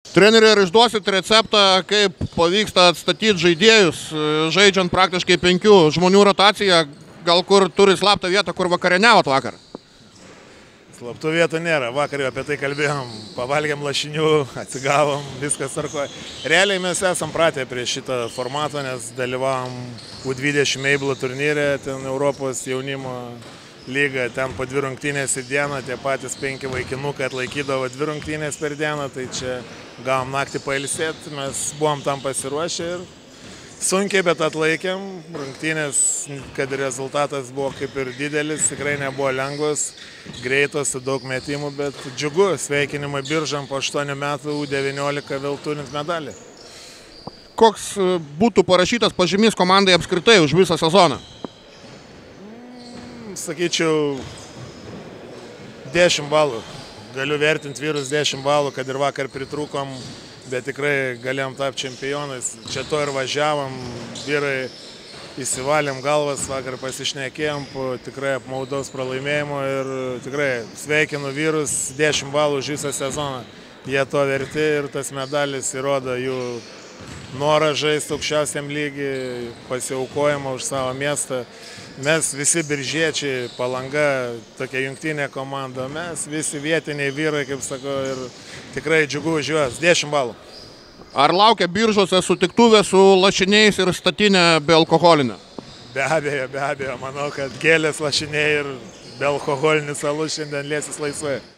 Treneri, ar išduosit receptą, kaip pavyksta atstatyti žaidėjus, žaidžiant praktiškai 5 žmonių rotaciją, gal kur turi slaptą vietą, kur vakarieniavot vakar? Slaptų vietų nėra, vakar jau apie tai kalbėjom, pavalgėm lašinių, atsigavom, viskas tvarkoja. Realiai mes esam pratę prie šitą formatą, nes dalyvavom U20 Meiblo turnyre, ten Europos jaunimo lyga, ten po 2 rungtynės į dieną, tie patys 5 vaikinukai atlaikydavo 2 rungtynės per dieną, tai čia gavom naktį pailsėti, mes buvom tam pasiruošę ir sunkiai, bet atlaikėm. Rungtynės, kad rezultatas buvo kaip ir didelis, tikrai nebuvo lengvas, greitos, su daug metimų, bet džiugu, sveikinimai Biržam po 8 metų U19 vėl turint medalį. Koks būtų parašytas pažymys komandai apskritai už visą sezoną? Sakyčiau, 10 balų. Galiu vertinti vyrus 10 balų, kad ir vakar pritrūkom, bet tikrai galėjom tapti čempionais. Čia to ir važiavom, vyrai įsivalėm galvas, vakar pasišnekėjom po tikrai apmaudaus pralaimėjimo ir tikrai sveikinu vyrus, 10 balų už visą sezoną. Jie to verti ir tas medalis įrodo jų norą žaisti aukščiausiam lygiui, pasiaukojimą už savo miestą. Mes visi biržiečiai, Palanga, tokia jungtinė komanda, mes visi vietiniai vyrai, kaip sako, ir tikrai džiugu už juos, 10 balų. Ar laukia Biržuose sutiktuvė su lašiniais ir statinė be alkoholinė? Be abejo, manau, kad gėlės, lašiniai ir be alkoholinis alus šiandien liesis laisvai.